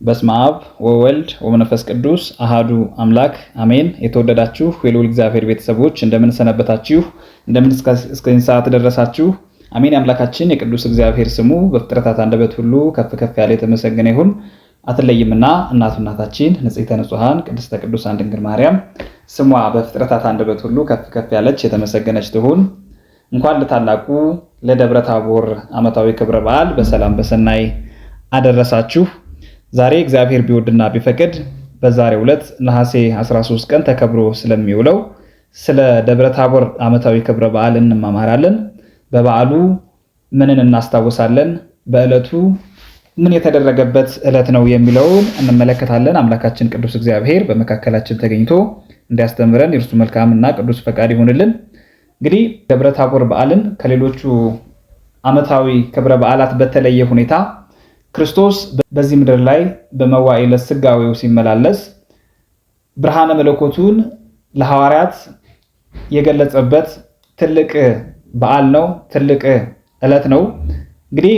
በስመ አብ ወወልድ ወመንፈስ ቅዱስ አሃዱ አምላክ አሜን። የተወደዳችሁ የልዑል እግዚአብሔር ቤተሰቦች እንደምን ሰነበታችሁ? እንደምን እስከዚህ ሰዓት ደረሳችሁ? አሜን። አምላካችን የቅዱስ እግዚአብሔር ስሙ በፍጥረታት አንደበት ሁሉ ከፍ ከፍ ያለ የተመሰገነ ይሁን። አትለይምና እናታችን ንጽሕተ ንጹሐን ቅድስተ ቅዱሳን ድንግል ማርያም ስሟ በፍጥረታት አንደበት ሁሉ ከፍ ከፍ ያለች የተመሰገነች ትሁን። እንኳን ለታላቁ ለደብረ ታቦር ዓመታዊ ክብረ በዓል በሰላም በሰናይ አደረሳችሁ። ዛሬ እግዚአብሔር ቢወድና ቢፈቅድ በዛሬው ዕለት ነሐሴ 13 ቀን ተከብሮ ስለሚውለው ስለ ደብረ ታቦር ዓመታዊ ክብረ በዓል እንማማራለን። በበዓሉ ምንን እናስታውሳለን? በዕለቱ ምን የተደረገበት ዕለት ነው የሚለውን እንመለከታለን። አምላካችን ቅዱስ እግዚአብሔር በመካከላችን ተገኝቶ እንዲያስተምረን የእርሱ መልካምና ቅዱስ ፈቃድ ይሁንልን። እንግዲህ ደብረ ታቦር በዓልን ከሌሎቹ ዓመታዊ ክብረ በዓላት በተለየ ሁኔታ ክርስቶስ በዚህ ምድር ላይ በመዋዕለ ሥጋዌው ሲመላለስ ብርሃነ መለኮቱን ለሐዋርያት የገለጸበት ትልቅ በዓል ነው። ትልቅ ዕለት ነው። እንግዲህ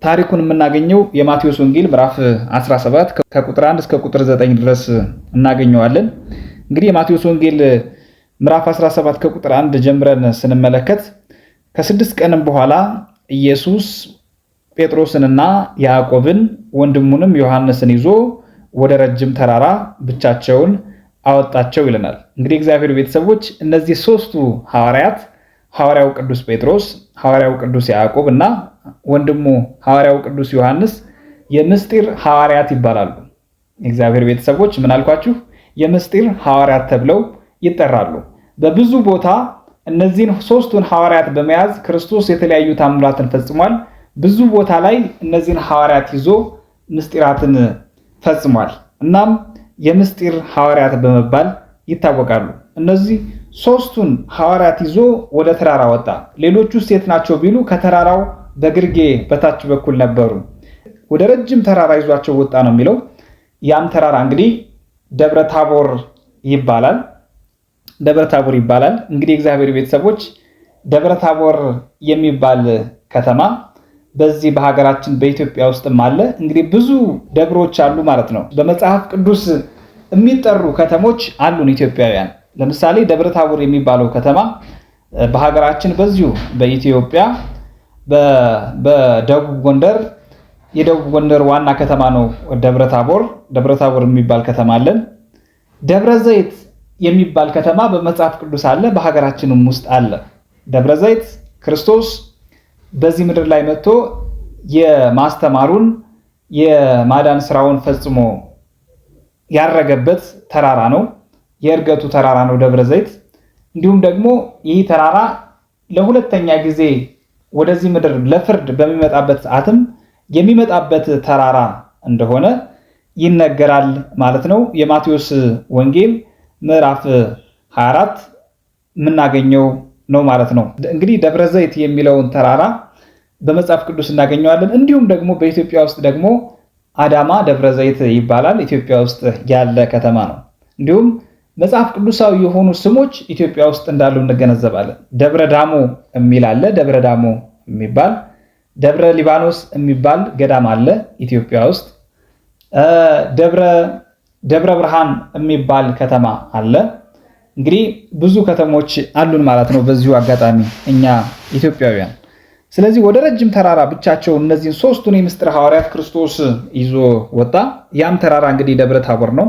ታሪኩን የምናገኘው የማቴዎስ ወንጌል ምዕራፍ 17 ከቁጥር 1 እስከ ቁጥር 9 ድረስ እናገኘዋለን። እንግዲህ የማቴዎስ ወንጌል ምዕራፍ 17 ከቁጥር 1 ጀምረን ስንመለከት ከ6 ቀንም በኋላ ኢየሱስ ጴጥሮስንና ያዕቆብን ወንድሙንም ዮሐንስን ይዞ ወደ ረጅም ተራራ ብቻቸውን አወጣቸው ይለናል። እንግዲህ እግዚአብሔር ቤተሰቦች እነዚህ ሦስቱ ሐዋርያት ሐዋርያው ቅዱስ ጴጥሮስ፣ ሐዋርያው ቅዱስ ያዕቆብ እና ወንድሙ ሐዋርያው ቅዱስ ዮሐንስ የምስጢር ሐዋርያት ይባላሉ። እግዚአብሔር ቤተሰቦች ምን አልኳችሁ? የምስጢር ሐዋርያት ተብለው ይጠራሉ። በብዙ ቦታ እነዚህን ሦስቱን ሐዋርያት በመያዝ ክርስቶስ የተለያዩ ታምራትን ፈጽሟል። ብዙ ቦታ ላይ እነዚህን ሐዋርያት ይዞ ምስጢራትን ፈጽሟል። እናም የምስጢር ሐዋርያት በመባል ይታወቃሉ። እነዚህ ሦስቱን ሐዋርያት ይዞ ወደ ተራራ ወጣ። ሌሎቹ የት ናቸው ቢሉ ከተራራው በግርጌ በታች በኩል ነበሩ። ወደ ረጅም ተራራ ይዟቸው ወጣ ነው የሚለው። ያም ተራራ እንግዲህ ደብረ ታቦር ይባላል። ደብረ ታቦር ይባላል። እንግዲህ እግዚአብሔር ቤተሰቦች ደብረ ታቦር የሚባል ከተማ በዚህ በሀገራችን በኢትዮጵያ ውስጥም አለ። እንግዲህ ብዙ ደብሮች አሉ ማለት ነው። በመጽሐፍ ቅዱስ የሚጠሩ ከተሞች አሉን ኢትዮጵያውያን። ለምሳሌ ደብረ ታቦር የሚባለው ከተማ በሀገራችን በዚሁ በኢትዮጵያ በደቡብ ጎንደር የደቡብ ጎንደር ዋና ከተማ ነው ደብረ ታቦር። ደብረ ታቦር የሚባል ከተማ አለን። ደብረ ዘይት የሚባል ከተማ በመጽሐፍ ቅዱስ አለ፣ በሀገራችንም ውስጥ አለ። ደብረ ዘይት ክርስቶስ በዚህ ምድር ላይ መጥቶ የማስተማሩን የማዳን ስራውን ፈጽሞ ያረገበት ተራራ ነው። የእርገቱ ተራራ ነው ደብረ ዘይት። እንዲሁም ደግሞ ይህ ተራራ ለሁለተኛ ጊዜ ወደዚህ ምድር ለፍርድ በሚመጣበት ሰዓትም የሚመጣበት ተራራ እንደሆነ ይነገራል ማለት ነው። የማቴዎስ ወንጌል ምዕራፍ 24 የምናገኘው ነው ማለት ነው። እንግዲህ ደብረ ዘይት የሚለውን ተራራ በመጽሐፍ ቅዱስ እናገኘዋለን። እንዲሁም ደግሞ በኢትዮጵያ ውስጥ ደግሞ አዳማ ደብረ ዘይት ይባላል። ኢትዮጵያ ውስጥ ያለ ከተማ ነው። እንዲሁም መጽሐፍ ቅዱሳዊ የሆኑ ስሞች ኢትዮጵያ ውስጥ እንዳሉ እንገነዘባለን። ደብረ ዳሞ የሚል አለ። ደብረ ዳሞ የሚባል ደብረ ሊባኖስ የሚባል ገዳም አለ ኢትዮጵያ ውስጥ። ደብረ ብርሃን የሚባል ከተማ አለ። እንግዲህ ብዙ ከተሞች አሉን ማለት ነው በዚሁ አጋጣሚ እኛ ኢትዮጵያውያን። ስለዚህ ወደ ረጅም ተራራ ብቻቸውን እነዚህን ሦስቱን የምስጢር ሐዋርያት ክርስቶስ ይዞ ወጣ። ያም ተራራ እንግዲህ ደብረ ታቦር ነው።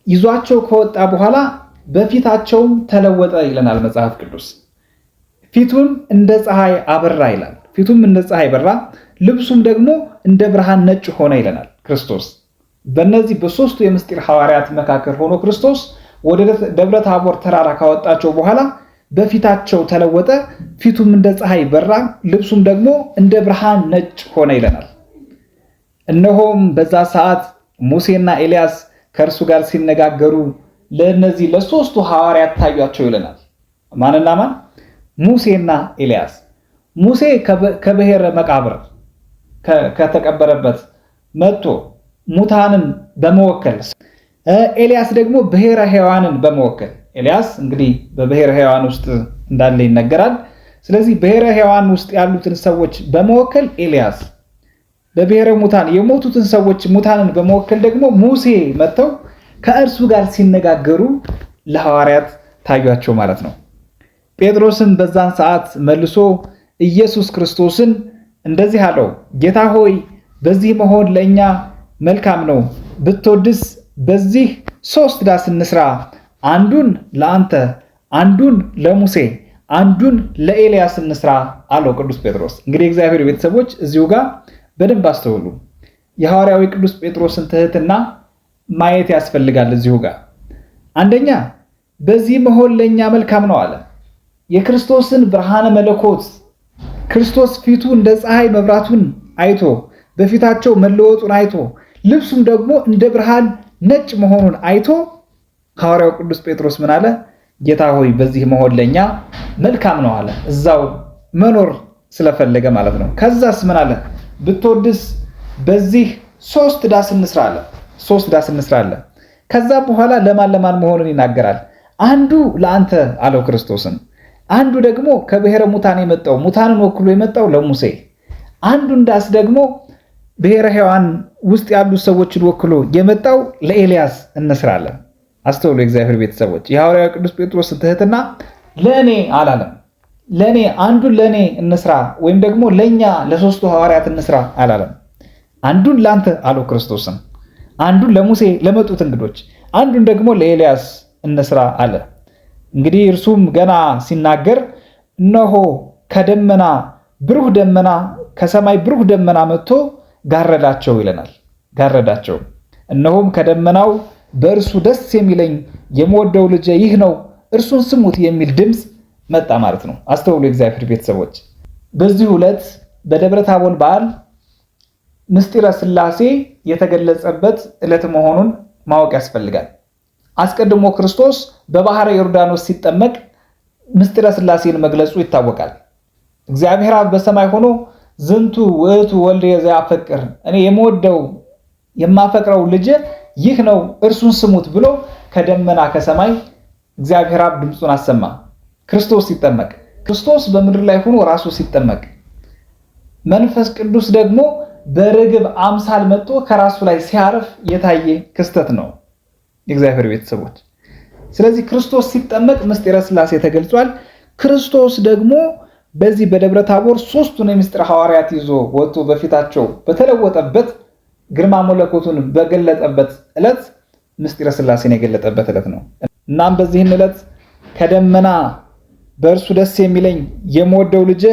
ይዟቸው ከወጣ በኋላ በፊታቸውም ተለወጠ ይለናል መጽሐፍ ቅዱስ። ፊቱም እንደ ፀሐይ አበራ ይላል። ፊቱም እንደ ፀሐይ በራ፣ ልብሱም ደግሞ እንደ ብርሃን ነጭ ሆነ ይለናል ክርስቶስ። በእነዚህ በሦስቱ የምስጢር ሐዋርያት መካከል ሆኖ ክርስቶስ ወደ ደብረ ታቦር ተራራ ካወጣቸው በኋላ በፊታቸው ተለወጠ፣ ፊቱም እንደ ፀሐይ በራ፣ ልብሱም ደግሞ እንደ ብርሃን ነጭ ሆነ ይለናል። እነሆም በዛ ሰዓት ሙሴና ኤልያስ ከእርሱ ጋር ሲነጋገሩ ለእነዚህ ለሦስቱ ሐዋርያት ታዩአቸው ይለናል። ማንና ማን? ሙሴና ኤልያስ። ሙሴ ከብሔረ መቃብር ከተቀበረበት መጥቶ ሙታንን በመወከል ኤልያስ ደግሞ ብሔረ ሕያዋንን በመወከል ኤልያስ እንግዲህ በብሔረ ሕያዋን ውስጥ እንዳለ ይነገራል። ስለዚህ ብሔረ ሕያዋን ውስጥ ያሉትን ሰዎች በመወከል ኤልያስ በብሔረ ሙታን የሞቱትን ሰዎች ሙታንን በመወከል ደግሞ ሙሴ መጥተው ከእርሱ ጋር ሲነጋገሩ ለሐዋርያት ታዩአቸው ማለት ነው። ጴጥሮስም በዛን ሰዓት መልሶ ኢየሱስ ክርስቶስን እንደዚህ አለው፣ ጌታ ሆይ በዚህ መሆን ለእኛ መልካም ነው። ብትወድስ በዚህ 3 ዳስ እንስራ፣ አንዱን ለአንተ፣ አንዱን ለሙሴ፣ አንዱን ለኤልያስ እንስራ አለው ቅዱስ ጴጥሮስ። እንግዲህ እግዚአብሔር ቤተሰቦች እዚሁ ጋር በደንብ አስተውሉ። የሐዋርያዊ ቅዱስ ጴጥሮስን ትህትና ማየት ያስፈልጋል። እዚሁ ጋር አንደኛ በዚህ መሆን ለእኛ መልካም ነው አለ። የክርስቶስን ብርሃነ መለኮት ክርስቶስ ፊቱ እንደ ፀሐይ መብራቱን አይቶ በፊታቸው መለወጡን አይቶ ልብሱም ደግሞ እንደ ብርሃን ነጭ መሆኑን አይቶ ሐዋርያው ቅዱስ ጴጥሮስ ምን አለ? ጌታ ሆይ በዚህ መሆን ለኛ መልካም ነው አለ። እዛው መኖር ስለፈለገ ማለት ነው። ከዛስ ምን አለ? ብትወድስ በዚህ 3 ዳስ እንስራ አለ። 3 ዳስ እንስራ አለ። ከዛ በኋላ ለማን መሆኑን ይናገራል። አንዱ ለአንተ አለው ክርስቶስን፣ አንዱ ደግሞ ከብሔረ ሙታን የመጣው ሙታንን ወክሎ የመጣው ለሙሴ፣ አንዱን ዳስ ደግሞ ብሔረ ሕያዋን ውስጥ ያሉ ሰዎችን ወክሎ የመጣው ለኤልያስ እንስራለን። አስተውሉ የእግዚአብሔር ቤተሰቦች፣ የሐዋርያው ቅዱስ ጴጥሮስ ትህትና ለእኔ አላለም። ለእኔ አንዱን ለእኔ እንስራ ወይም ደግሞ ለእኛ ለሶስቱ ሐዋርያት እንስራ አላለም። አንዱን ለአንተ አለው ክርስቶስን፣ አንዱን ለሙሴ ለመጡት እንግዶች፣ አንዱን ደግሞ ለኤልያስ እንስራ አለ። እንግዲህ እርሱም ገና ሲናገር እነሆ ከደመና ብሩህ ደመና ከሰማይ ብሩህ ደመና መጥቶ ጋረዳቸው ይለናል። ጋረዳቸው። እነሆም ከደመናው በእርሱ ደስ የሚለኝ የምወደው ልጄ ይህ ነው እርሱን ስሙት የሚል ድምፅ መጣ ማለት ነው። አስተውሉ የእግዚአብሔር ቤተሰቦች፣ በዚህ ዕለት በደብረ ታቦር በዓል ምስጢረ ሥላሴ የተገለጸበት ዕለት መሆኑን ማወቅ ያስፈልጋል። አስቀድሞ ክርስቶስ በባህረ ዮርዳኖስ ሲጠመቅ ምስጢረ ሥላሴን መግለጹ ይታወቃል። እግዚአብሔር አብ በሰማይ ሆኖ ዝንቱ ውእቱ ወልድየ ዘአፈቅር፣ እኔ የምወደው የማፈቅረው ልጄ ይህ ነው እርሱን ስሙት ብሎ ከደመና ከሰማይ እግዚአብሔር አብ ድምፁን አሰማ። ክርስቶስ ሲጠመቅ፣ ክርስቶስ በምድር ላይ ሆኖ ራሱ ሲጠመቅ፣ መንፈስ ቅዱስ ደግሞ በርግብ አምሳል መጥቶ ከራሱ ላይ ሲያርፍ የታየ ክስተት ነው የእግዚአብሔር ቤተሰቦች። ስለዚህ ክርስቶስ ሲጠመቅ ምስጢረ ሥላሴ ተገልጿል። ክርስቶስ ደግሞ በዚህ በደብረ ታቦር 3ቱን የምስጢር ሐዋርያት ይዞ ወጥቶ በፊታቸው በተለወጠበት ግርማ መለኮቱን በገለጠበት ዕለት ምስጢረ ሥላሴን የገለጠበት ዕለት ነው። እናም በዚህን ዕለት ከደመና በእርሱ ደስ የሚለኝ የምወደው ልጄ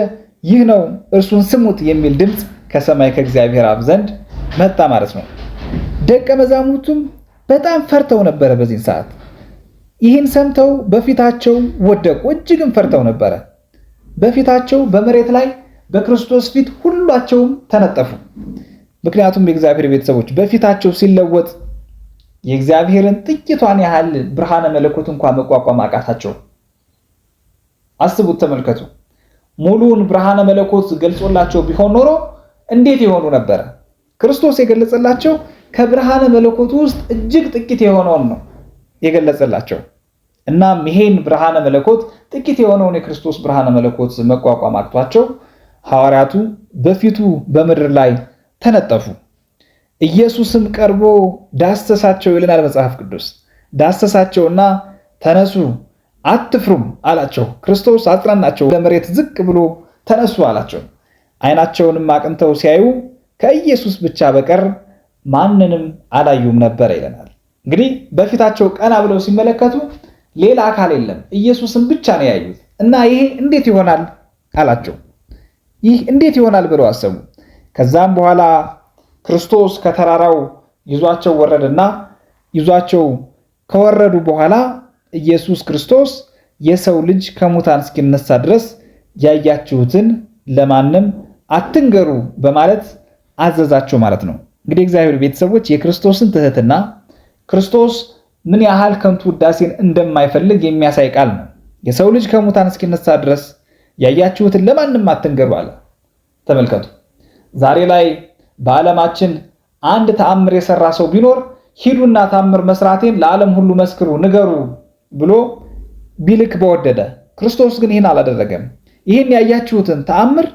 ይህ ነው እርሱን ስሙት የሚል ድምፅ ከሰማይ ከእግዚአብሔር አብ ዘንድ መጣ ማለት ነው። ደቀ መዛሙርቱም በጣም ፈርተው ነበረ። በዚህ ሰዓት ይህን ሰምተው በፊታቸው ወደቁ፣ እጅግም ፈርተው ነበረ። በፊታቸው በመሬት ላይ በክርስቶስ ፊት ሁላቸውም ተነጠፉ። ምክንያቱም የእግዚአብሔር ቤተሰቦች በፊታቸው ሲለወጥ የእግዚአብሔርን ጥቂቷን ያህል ብርሃነ መለኮት እንኳን መቋቋም አቃታቸው። አስቡት፣ ተመልከቱ። ሙሉውን ብርሃነ መለኮት ገልጾላቸው ቢሆን ኖሮ እንዴት ይሆኑ ነበረ? ክርስቶስ የገለጸላቸው ከብርሃነ መለኮቱ ውስጥ እጅግ ጥቂት የሆነውን ነው የገለጸላቸው። እናም ይሄን ብርሃነ መለኮት ጥቂት የሆነውን የክርስቶስ ብርሃነ መለኮት መቋቋም አቅቷቸው ሐዋርያቱ በፊቱ በምድር ላይ ተነጠፉ። ኢየሱስም ቀርቦ ዳሰሳቸው ይለናል መጽሐፍ ቅዱስ። ዳሰሳቸውና ተነሱ አትፍሩም አላቸው። ክርስቶስ አጽናናቸው። ለመሬት ዝቅ ብሎ ተነሱ አላቸው። ዓይናቸውንም አቅንተው ሲያዩ ከኢየሱስ ብቻ በቀር ማንንም አላዩም ነበር ይለናል። እንግዲህ በፊታቸው ቀና ብለው ሲመለከቱ ሌላ አካል የለም፣ ኢየሱስን ብቻ ነው ያዩት። እና ይሄ እንዴት ይሆናል አላቸው። ይህ እንዴት ይሆናል ብለው አሰቡ። ከዛም በኋላ ክርስቶስ ከተራራው ይዟቸው ወረደና ይዟቸው ከወረዱ በኋላ ኢየሱስ ክርስቶስ የሰው ልጅ ከሙታን እስኪነሳ ድረስ ያያችሁትን ለማንም አትንገሩ በማለት አዘዛቸው ማለት ነው። እንግዲህ እግዚአብሔር ቤተሰቦች የክርስቶስን ትህትና ክርስቶስ ምን ያህል ከንቱ ውዳሴን እንደማይፈልግ የሚያሳይ ቃል ነው። የሰው ልጅ ከሙታን እስኪነሳ ድረስ ያያችሁትን ለማንም አትንገሩ አለ። ተመልከቱ። ዛሬ ላይ በዓለማችን አንድ ተአምር የሰራ ሰው ቢኖር ሂዱና ተአምር መስራቴን ለዓለም ሁሉ መስክሩ ንገሩ ብሎ ቢልክ በወደደ። ክርስቶስ ግን ይህን አላደረገም። ይህን ያያችሁትን ተአምር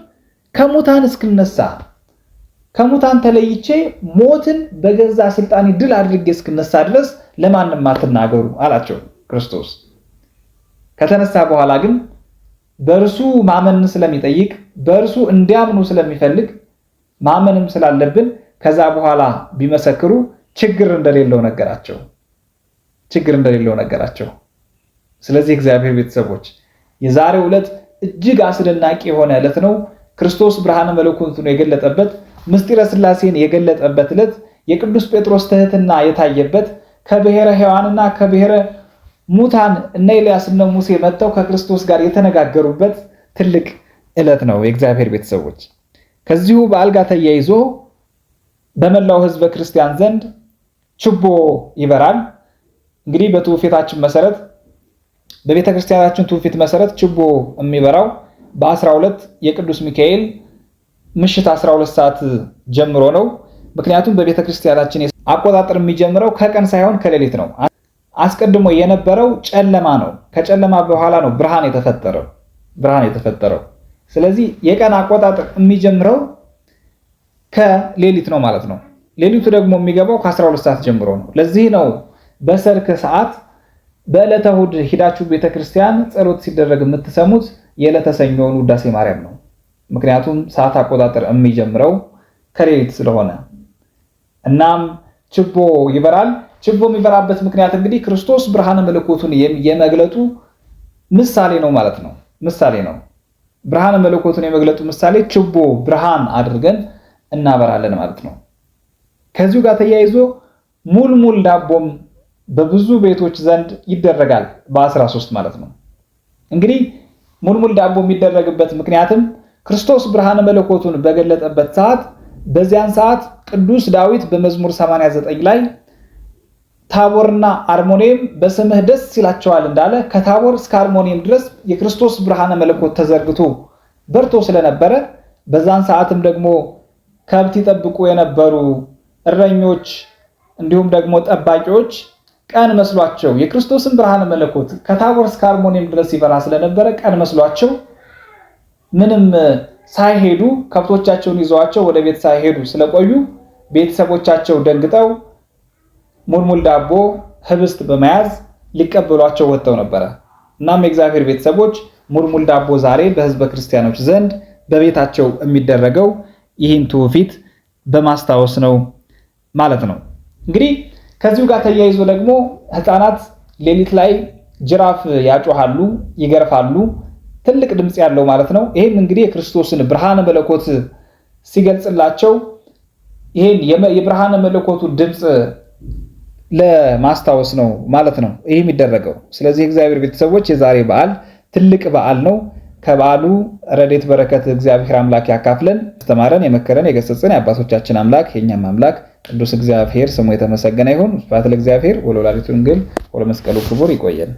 ከሙታን እስክነሳ ከሙታን ተለይቼ ሞትን በገዛ ስልጣኔ ድል አድርጌ እስክነሳ ድረስ ለማንም አትናገሩ አላቸው ክርስቶስ። ከተነሳ በኋላ ግን በእርሱ ማመንን ስለሚጠይቅ በእርሱ እንዲያምኑ ስለሚፈልግ ማመንም ስላለብን ከዛ በኋላ ቢመሰክሩ ችግር እንደሌለው ነገራቸው። ስለዚህ እግዚአብሔር ቤተሰቦች የዛሬው ዕለት እጅግ አስደናቂ የሆነ ዕለት ነው። ክርስቶስ ብርሃነ መለኮቱን የገለጠበት ምስጢረ ሥላሴን የገለጠበት ዕለት፣ የቅዱስ ጴጥሮስ ትሕትና የታየበት፣ ከብሔረ ሕያዋንና ከብሔረ ሙታን እነ ኤልያስ እነ ሙሴ መጥተው ከክርስቶስ ጋር የተነጋገሩበት ትልቅ ዕለት ነው የእግዚአብሔር ቤተሰቦች። ከዚሁ በዓል ጋር ተያይዞ በመላው ሕዝበ ክርስቲያን ዘንድ ችቦ ይበራል። እንግዲህ በትውፊታችን መሰረት በቤተ ክርስቲያናችን ትውፊት መሰረት ችቦ የሚበራው በ12 የቅዱስ ሚካኤል ምሽት 12 ሰዓት ጀምሮ ነው። ምክንያቱም በቤተ ክርስቲያናችን አቆጣጠር የሚጀምረው ከቀን ሳይሆን ከሌሊት ነው። አስቀድሞ የነበረው ጨለማ ነው። ከጨለማ በኋላ ነው ብርሃን የተፈጠረው። ስለዚህ የቀን አቆጣጠር የሚጀምረው ከሌሊት ነው ማለት ነው። ሌሊቱ ደግሞ የሚገባው ከ12 ሰዓት ጀምሮ ነው። ለዚህ ነው በሰርክ ሰዓት በዕለተ እሑድ ሂዳችሁ ቤተክርስቲያን ጸሎት ሲደረግ የምትሰሙት የዕለተ ሰኞውን ውዳሴ ማርያም ነው። ምክንያቱም ሰዓት አቆጣጠር የሚጀምረው ከሌሊት ስለሆነ። እናም ችቦ ይበራል። ችቦ የሚበራበት ምክንያት እንግዲህ ክርስቶስ ብርሃነ መለኮቱን የመግለጡ ምሳሌ ነው ማለት ነው። ምሳሌ ነው። ብርሃነ መለኮቱን የመግለጡ ምሳሌ ችቦ ብርሃን አድርገን እናበራለን ማለት ነው። ከዚሁ ጋር ተያይዞ ሙልሙል ዳቦም በብዙ ቤቶች ዘንድ ይደረጋል በ13 ማለት ነው። እንግዲህ ሙልሙል ዳቦ የሚደረግበት ምክንያትም ክርስቶስ ብርሃነ መለኮቱን በገለጠበት ሰዓት በዚያን ሰዓት ቅዱስ ዳዊት በመዝሙር 89 ላይ ታቦርና አርሞኒየም በስምህ ደስ ይላቸዋል እንዳለ ከታቦር እስከ አርሞኒየም ድረስ የክርስቶስ ብርሃነ መለኮት ተዘርግቶ በርቶ ስለነበረ በዛን ሰዓትም ደግሞ ከብት ይጠብቁ የነበሩ እረኞች እንዲሁም ደግሞ ጠባቂዎች ቀን መስሏቸው የክርስቶስን ብርሃነ መለኮት ከታቦር እስከ አርሞኒየም ድረስ ይበራ ስለነበረ ቀን መስሏቸው ምንም ሳይሄዱ ከብቶቻቸውን ይዘዋቸው ወደ ቤት ሳይሄዱ ስለቆዩ ቤተሰቦቻቸው ደንግጠው ሙልሙል ዳቦ ህብስት በመያዝ ሊቀበሏቸው ወጥተው ነበር። እናም የእግዚአብሔር ቤተሰቦች ሙልሙል ዳቦ ዛሬ በሕዝበ ክርስቲያኖች ዘንድ በቤታቸው የሚደረገው ይህን ትውፊት በማስታወስ ነው ማለት ነው። እንግዲህ ከዚሁ ጋር ተያይዞ ደግሞ ህፃናት ሌሊት ላይ ጅራፍ ያጮሃሉ፣ ይገርፋሉ፣ ትልቅ ድምጽ ያለው ማለት ነው። ይሄም እንግዲህ የክርስቶስን ብርሃነ መለኮት ሲገልጽላቸው ይሄን የብርሃነ መለኮቱ ድምጽ ለማስታወስ ነው ማለት ነው ይሄ የሚደረገው። ስለዚህ እግዚአብሔር ቤተሰቦች የዛሬ በዓል ትልቅ በዓል ነው። ከበዓሉ ረድኤት በረከት እግዚአብሔር አምላክ ያካፍለን። ተማረን የመከረን የገሰጸን የአባቶቻችን አምላክ የኛም አምላክ ቅዱስ እግዚአብሔር ስሙ የተመሰገነ ይሁን። ስብሐት ለእግዚአብሔር ወለወላዲቱ ድንግል ወለመስቀሉ ክቡር። ይቆየን።